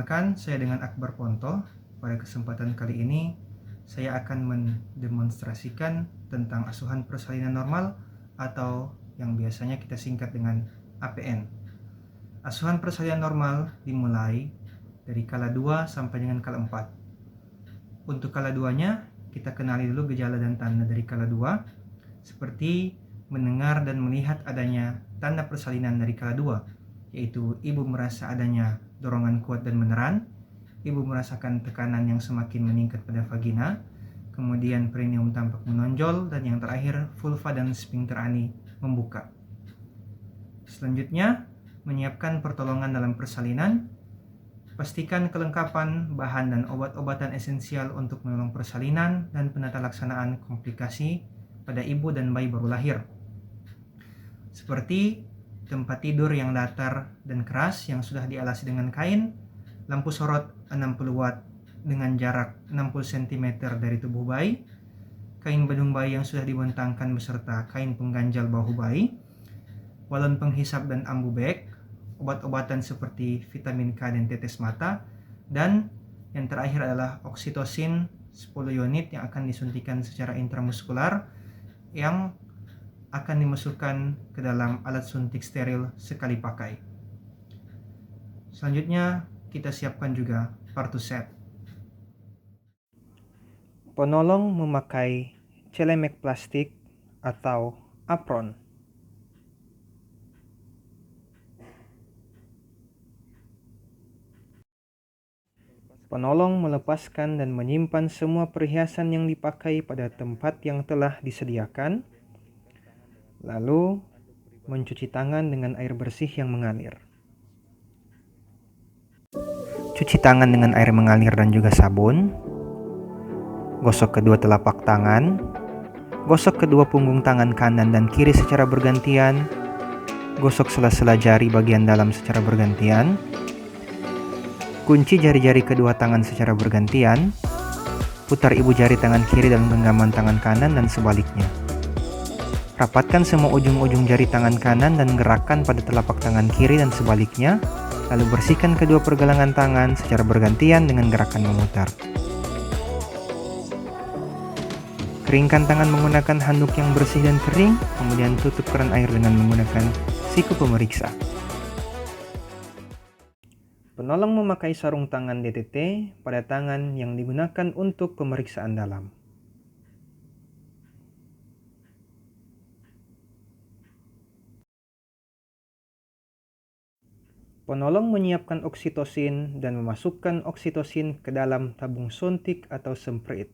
Perkenalkan, saya dengan Akbar Ponto. Pada kesempatan kali ini, saya akan mendemonstrasikan tentang asuhan persalinan normal atau yang biasanya kita singkat dengan APN. Asuhan persalinan normal dimulai dari kala 2 sampai dengan kala 4. Untuk kala 2-nya, kita kenali dulu gejala dan tanda dari kala 2, seperti mendengar dan melihat adanya tanda persalinan dari kala 2, yaitu ibu merasa adanya dorongan kuat dan meneran, ibu merasakan tekanan yang semakin meningkat pada vagina, kemudian perineum tampak menonjol, dan yang terakhir vulva dan sphincter ani membuka. Selanjutnya, menyiapkan pertolongan dalam persalinan. Pastikan kelengkapan bahan dan obat-obatan esensial untuk menolong persalinan dan penata laksanaan komplikasi pada ibu dan bayi baru lahir, seperti tempat tidur yang datar dan keras yang sudah dialasi dengan kain, lampu sorot 60 watt dengan jarak 60 cm dari tubuh bayi, kain badung bayi yang sudah dibentangkan beserta kain pengganjal bahu bayi, balon penghisap dan ambu bag, obat-obatan seperti vitamin K dan tetes mata, dan yang terakhir adalah oksitosin 10 unit yang akan disuntikan secara intramuskular yang akan dimasukkan ke dalam alat suntik steril sekali pakai. Selanjutnya, kita siapkan juga Partuset. Penolong memakai celemek plastik atau apron. Penolong melepaskan dan menyimpan semua perhiasan yang dipakai pada tempat yang telah disediakan, lalu mencuci tangan dengan air bersih yang mengalir. Cuci tangan dengan air mengalir dan juga sabun. Gosok kedua telapak tangan. Gosok kedua punggung tangan kanan dan kiri secara bergantian. Gosok sela-sela jari bagian dalam secara bergantian. Kunci jari-jari kedua tangan secara bergantian. Putar ibu jari tangan kiri dalam genggaman tangan kanan dan sebaliknya. Rapatkan semua ujung-ujung jari tangan kanan dan gerakkan pada telapak tangan kiri dan sebaliknya, lalu bersihkan kedua pergelangan tangan secara bergantian dengan gerakan memutar. Keringkan tangan menggunakan handuk yang bersih dan kering, kemudian tutup keran air dengan menggunakan siku pemeriksa. Penolong memakai sarung tangan DTT pada tangan yang digunakan untuk pemeriksaan dalam. Penolong menyiapkan oksitosin dan memasukkan oksitosin ke dalam tabung suntik atau semprit.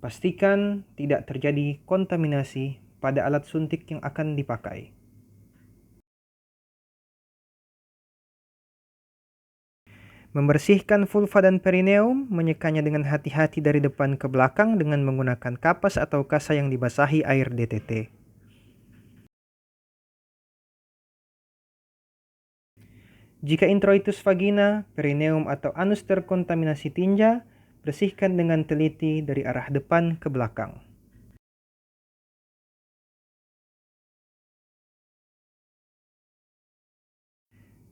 Pastikan tidak terjadi kontaminasi pada alat suntik yang akan dipakai. Membersihkan vulva dan perineum, menyekanya dengan hati-hati dari depan ke belakang dengan menggunakan kapas atau kasa yang dibasahi air DTT. Jika introitus vagina, perineum atau anus terkontaminasi tinja, bersihkan dengan teliti dari arah depan ke belakang.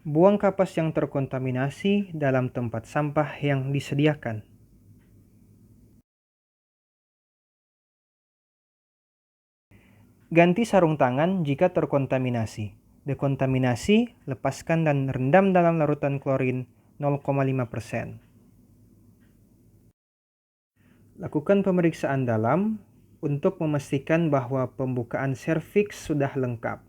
Buang kapas yang terkontaminasi dalam tempat sampah yang disediakan. Ganti sarung tangan jika terkontaminasi. Dekontaminasi, lepaskan dan rendam dalam larutan klorin 0,5%. Lakukan pemeriksaan dalam untuk memastikan bahwa pembukaan serviks sudah lengkap.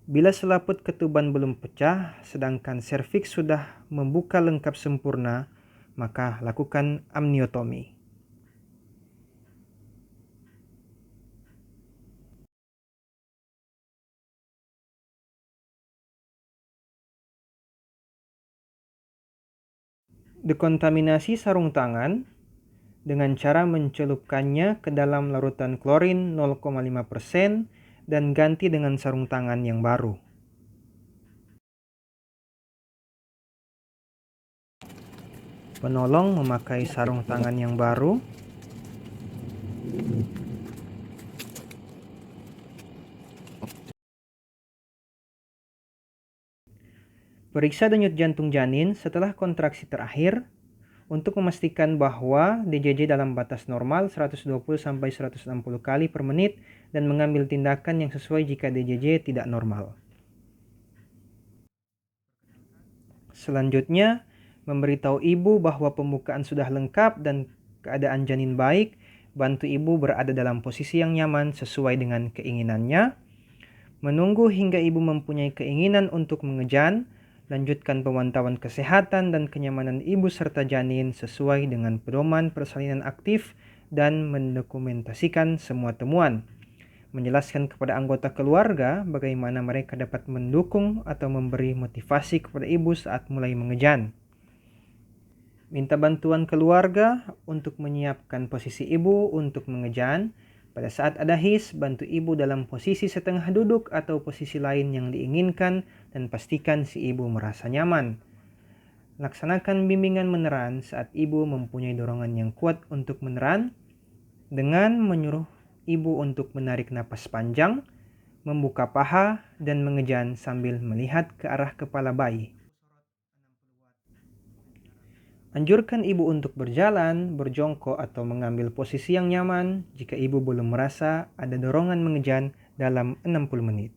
Bila selaput ketuban belum pecah, sedangkan serviks sudah membuka lengkap sempurna, maka lakukan amniotomi. Dekontaminasi sarung tangan dengan cara mencelupkannya ke dalam larutan klorin 0,5% dan ganti dengan sarung tangan yang baru. Penolong memakai sarung tangan yang baru. Periksa denyut jantung janin setelah kontraksi terakhir untuk memastikan bahwa DJJ dalam batas normal 120-160 kali per menit dan mengambil tindakan yang sesuai jika DJJ tidak normal. Selanjutnya, memberitahu ibu bahwa pembukaan sudah lengkap dan keadaan janin baik. Bantu ibu berada dalam posisi yang nyaman sesuai dengan keinginannya. Menunggu hingga ibu mempunyai keinginan untuk mengejan. Lanjutkan pemantauan kesehatan dan kenyamanan ibu serta janin sesuai dengan pedoman persalinan aktif dan mendokumentasikan semua temuan. Menjelaskan kepada anggota keluarga bagaimana mereka dapat mendukung atau memberi motivasi kepada ibu saat mulai mengejan. Minta bantuan keluarga untuk menyiapkan posisi ibu untuk mengejan. Pada saat ada his, bantu ibu dalam posisi setengah duduk atau posisi lain yang diinginkan dan pastikan si ibu merasa nyaman. Laksanakan bimbingan meneran saat ibu mempunyai dorongan yang kuat untuk meneran dengan menyuruh ibu untuk menarik napas panjang, membuka paha, dan mengejan sambil melihat ke arah kepala bayi. Anjurkan ibu untuk berjalan, berjongkok, atau mengambil posisi yang nyaman jika ibu belum merasa ada dorongan mengejan dalam 60 menit.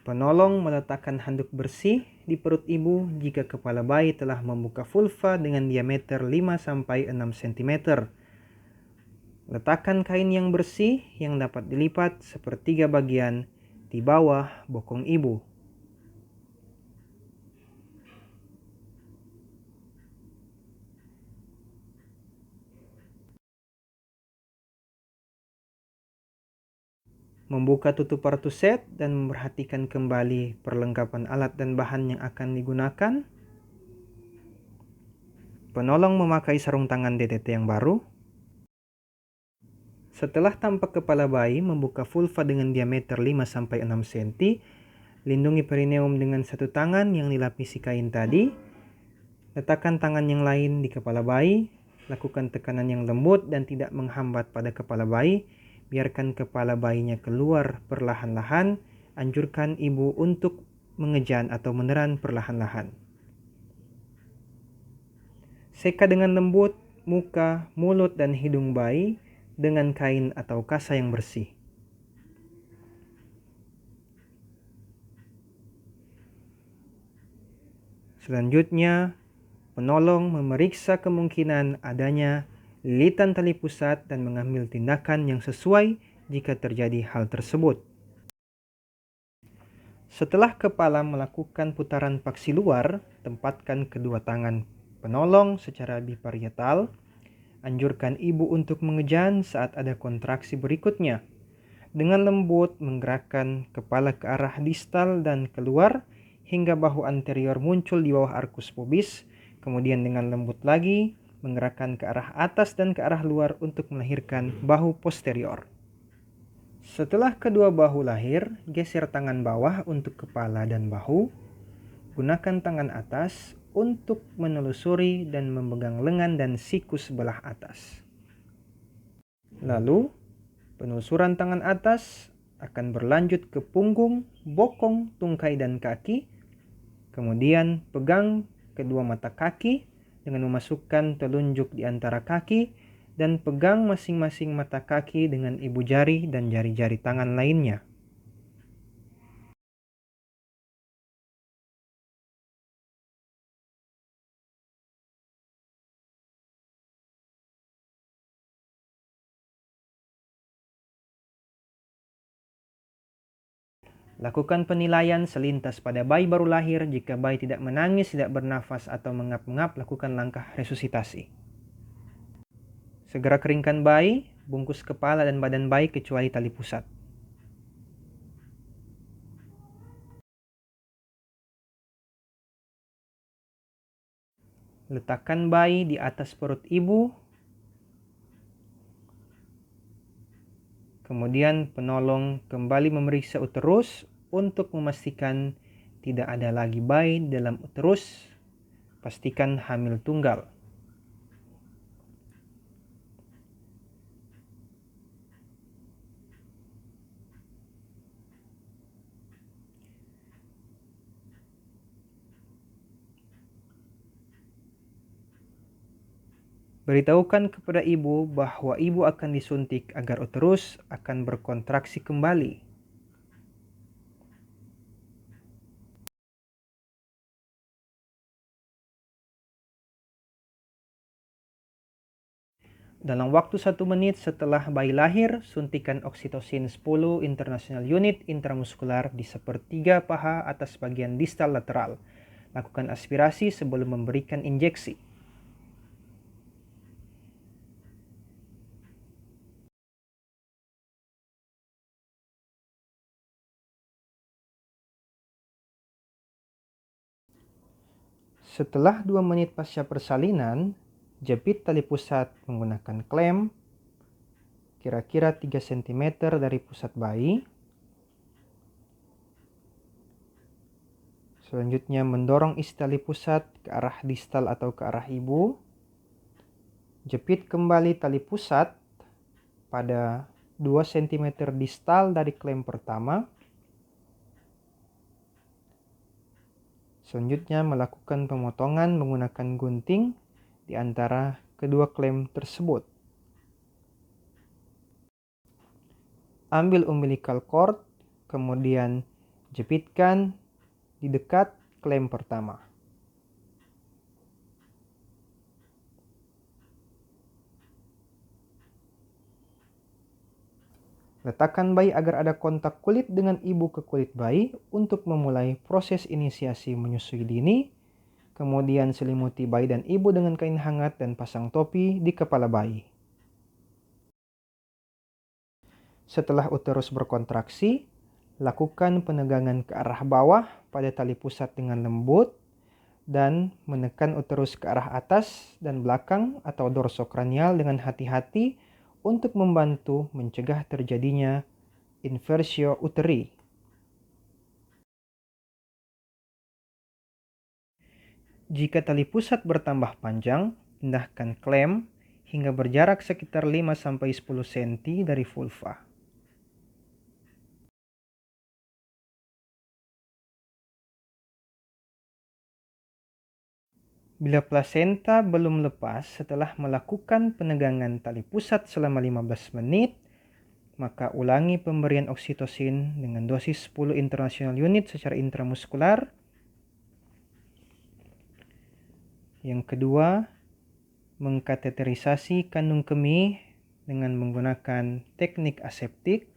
Penolong meletakkan handuk bersih di perut ibu jika kepala bayi telah membuka vulva dengan diameter 5-6 cm. Letakkan kain yang bersih yang dapat dilipat sepertiga bagian di bawah bokong ibu. Membuka tutup partuset dan memperhatikan kembali perlengkapan alat dan bahan yang akan digunakan. Penolong memakai sarung tangan DTT yang baru. Setelah tampak kepala bayi membuka vulva dengan diameter 5-6 cm, lindungi perineum dengan satu tangan yang dilapisi kain tadi. Letakkan tangan yang lain di kepala bayi. Lakukan tekanan yang lembut dan tidak menghambat pada kepala bayi. Biarkan kepala bayinya keluar perlahan-lahan. Anjurkan ibu untuk mengejan atau meneran perlahan-lahan. Seka dengan lembut muka, mulut, dan hidung bayi dengan kain atau kasa yang bersih. Selanjutnya, penolong memeriksa kemungkinan adanya lilitan tali pusat dan mengambil tindakan yang sesuai jika terjadi hal tersebut. Setelah kepala melakukan putaran paksi luar, tempatkan kedua tangan penolong secara biparietal. Anjurkan ibu untuk mengejan saat ada kontraksi berikutnya. Dengan lembut menggerakkan kepala ke arah distal dan keluar hingga bahu anterior muncul di bawah arkus pubis. Kemudian dengan lembut lagi menggerakkan ke arah atas dan ke arah luar untuk melahirkan bahu posterior. Setelah kedua bahu lahir, geser tangan bawah untuk kepala dan bahu. Gunakan tangan atas untuk menelusuri dan memegang lengan dan siku sebelah atas. Lalu, penelusuran tangan atas akan berlanjut ke punggung, bokong, tungkai, dan kaki. Kemudian pegang kedua mata kaki dengan memasukkan telunjuk di antara kaki dan pegang masing-masing mata kaki dengan ibu jari dan jari-jari tangan lainnya. Lakukan penilaian selintas pada bayi baru lahir. Jika bayi tidak menangis, tidak bernafas, atau mengap-ngap, lakukan langkah resusitasi. Segera keringkan bayi, bungkus kepala dan badan bayi kecuali tali pusat. Letakkan bayi di atas perut ibu. Kemudian penolong kembali memeriksa uterus untuk memastikan tidak ada lagi bayi dalam uterus. Pastikan hamil tunggal. Beritahukan kepada ibu bahwa ibu akan disuntik agar uterus akan berkontraksi kembali. Dalam waktu 1 menit setelah bayi lahir, suntikan oksitosin 10 international unit intramuskular di sepertiga paha atas bagian distal lateral. Lakukan aspirasi sebelum memberikan injeksi. Setelah 2 menit pasca persalinan, jepit tali pusat menggunakan klem kira-kira 3 cm dari pusat bayi. Selanjutnya mendorong isi tali pusat ke arah distal atau ke arah ibu. Jepit kembali tali pusat pada 2 cm distal dari klem pertama. Selanjutnya melakukan pemotongan menggunakan gunting di antara kedua klem tersebut. Ambil umbilical cord, kemudian jepitkan di dekat klem pertama. Letakkan bayi agar ada kontak kulit dengan ibu ke kulit bayi untuk memulai proses inisiasi menyusui dini. Kemudian selimuti bayi dan ibu dengan kain hangat dan pasang topi di kepala bayi. Setelah uterus berkontraksi, lakukan penegangan ke arah bawah pada tali pusat dengan lembut dan menekan uterus ke arah atas dan belakang atau dorsokranial dengan hati-hati untuk membantu mencegah terjadinya inversio uteri. Jika tali pusat bertambah panjang, pindahkan klem hingga berjarak sekitar 5-10 cm dari vulva. Bila plasenta belum lepas setelah melakukan penegangan tali pusat selama 15 menit, maka ulangi pemberian oksitosin dengan dosis 10 international unit secara intramuskular. Yang kedua, mengkateterisasi kandung kemih dengan menggunakan teknik aseptik.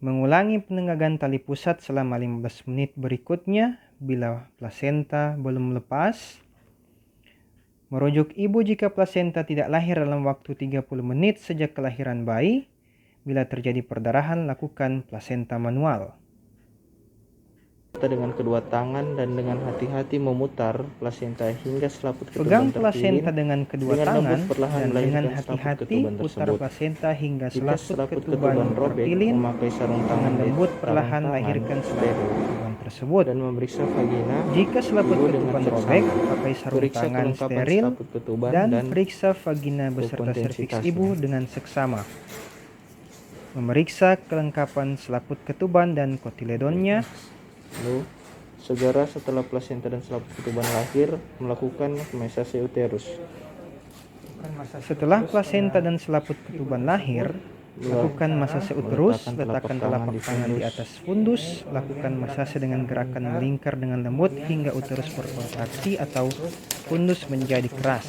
Mengulangi penegangan tali pusat selama 15 menit berikutnya bila plasenta belum lepas. Merujuk ibu jika plasenta tidak lahir dalam waktu 30 menit sejak kelahiran bayi. Bila terjadi perdarahan, lakukan plasenta manual. Dengan kedua tangan dan dengan hati-hati memutar plasenta hingga selaput ketuban terpilin. Pegang plasenta dengan kedua tangan dan dengan hati-hati putar plasenta hingga selaput ketuban terpilin. Memakai sarung tangan lembut perlahan lahirkan selaput ketuban tersebut dan memeriksa vagina. Jika selaput ketuban robek, pakai sarung tangan steril dan periksa vagina beserta serviks ibu dengan seksama. Memeriksa kelengkapan selaput ketuban dan kotiledonnya. Lalu, segera setelah plasenta dan selaput ketuban lahir, melakukan mesase uterus. Setelah plasenta dan selaput ketuban lahir, lakukan masase uterus, letakkan telapak tangan di atas fundus, lakukan masase dengan gerakan melingkar dengan lembut hingga uterus berkontraksi atau fundus menjadi keras.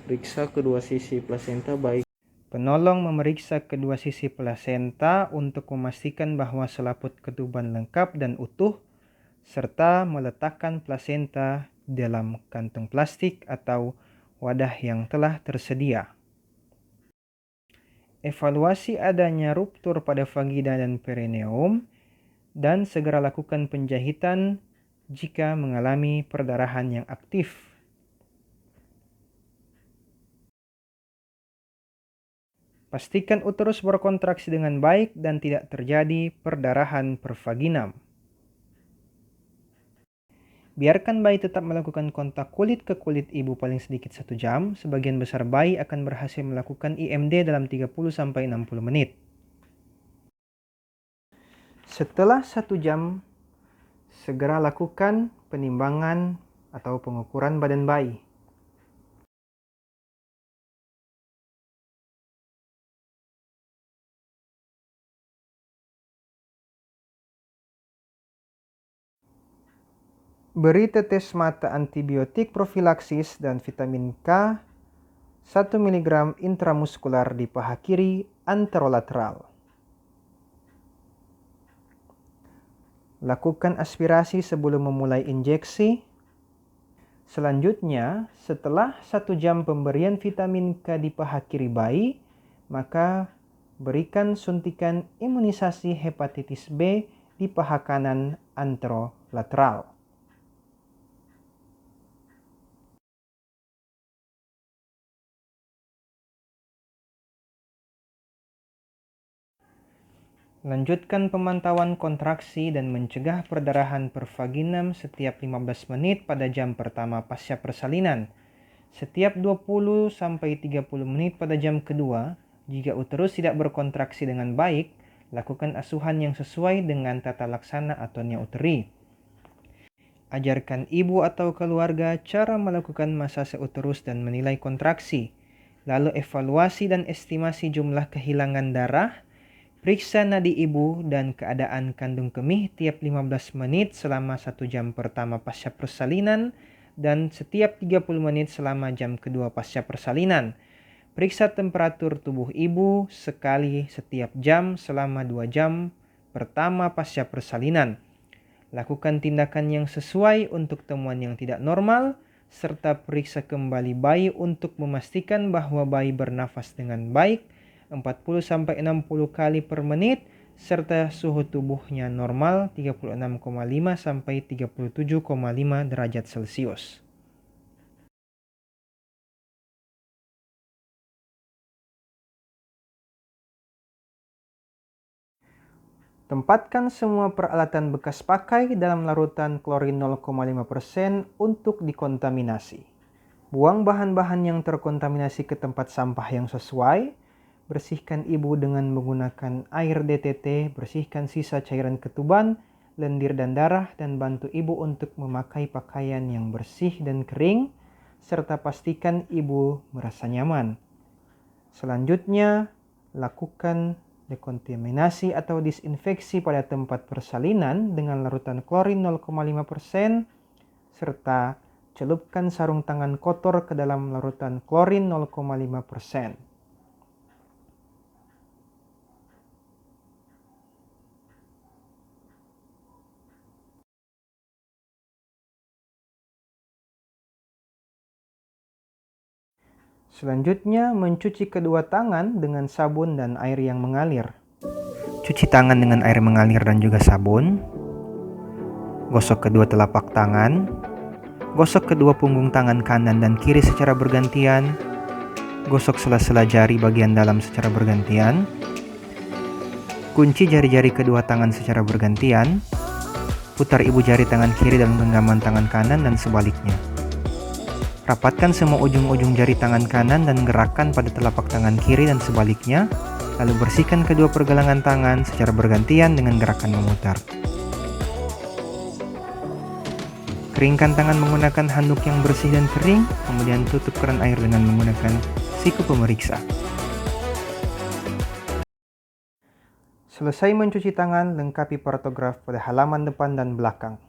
Periksa kedua sisi plasenta baik. Penolong memeriksa kedua sisi plasenta untuk memastikan bahwa selaput ketuban lengkap dan utuh, serta meletakkan plasenta dalam kantung plastik atau wadah yang telah tersedia. Evaluasi adanya ruptur pada vagina dan perineum, dan segera lakukan penjahitan jika mengalami perdarahan yang aktif. Pastikan uterus berkontraksi dengan baik dan tidak terjadi perdarahan pervaginam. Biarkan bayi tetap melakukan kontak kulit ke kulit ibu paling sedikit 1 jam. Sebagian besar bayi akan berhasil melakukan IMD dalam 30-60 menit. Setelah 1 jam, segera lakukan penimbangan atau pengukuran badan bayi. Beri tetes mata antibiotik profilaksis dan vitamin K 1 mg intramuskular di paha kiri anterolateral. Lakukan aspirasi sebelum memulai injeksi. Selanjutnya, setelah 1 jam pemberian vitamin K di paha kiri bayi, maka berikan suntikan imunisasi hepatitis B di paha kanan anterolateral. Lanjutkan pemantauan kontraksi dan mencegah perdarahan pervaginam setiap 15 menit pada jam pertama pasca persalinan. Setiap 20-30 menit pada jam kedua, jika uterus tidak berkontraksi dengan baik, lakukan asuhan yang sesuai dengan tata laksana atonia uteri. Ajarkan ibu atau keluarga cara melakukan masase uterus dan menilai kontraksi. Lalu evaluasi dan estimasi jumlah kehilangan darah. Periksa nadi ibu dan keadaan kandung kemih tiap 15 menit selama 1 jam pertama pasca persalinan dan setiap 30 menit selama jam kedua pasca persalinan. Periksa temperatur tubuh ibu sekali setiap jam selama 2 jam pertama pasca persalinan. Lakukan tindakan yang sesuai untuk temuan yang tidak normal, serta periksa kembali bayi untuk memastikan bahwa bayi bernafas dengan baik 40-60 kali per menit, serta suhu tubuhnya normal 36,5-37,5 derajat Celcius. Tempatkan semua peralatan bekas pakai dalam larutan klorin 0,5% untuk dikontaminasi. Buang bahan-bahan yang terkontaminasi ke tempat sampah yang sesuai. Bersihkan ibu dengan menggunakan air DTT, bersihkan sisa cairan ketuban, lendir dan darah, dan bantu ibu untuk memakai pakaian yang bersih dan kering, serta pastikan ibu merasa nyaman. Selanjutnya, lakukan dekontaminasi atau disinfeksi pada tempat persalinan dengan larutan klorin 0,5%, serta celupkan sarung tangan kotor ke dalam larutan klorin 0,5%. Selanjutnya, mencuci kedua tangan dengan sabun dan air yang mengalir. Cuci tangan dengan air mengalir dan juga sabun. Gosok kedua telapak tangan. Gosok kedua punggung tangan kanan dan kiri secara bergantian. Gosok sela-sela jari bagian dalam secara bergantian. Kunci jari-jari kedua tangan secara bergantian. Putar ibu jari tangan kiri dalam genggaman tangan kanan dan sebaliknya. Rapatkan semua ujung-ujung jari tangan kanan dan gerakkan pada telapak tangan kiri dan sebaliknya, lalu bersihkan kedua pergelangan tangan secara bergantian dengan gerakan memutar. Keringkan tangan menggunakan handuk yang bersih dan kering, kemudian tutup keran air dengan menggunakan siku pemeriksa. Selesai mencuci tangan, lengkapi pantograf pada halaman depan dan belakang.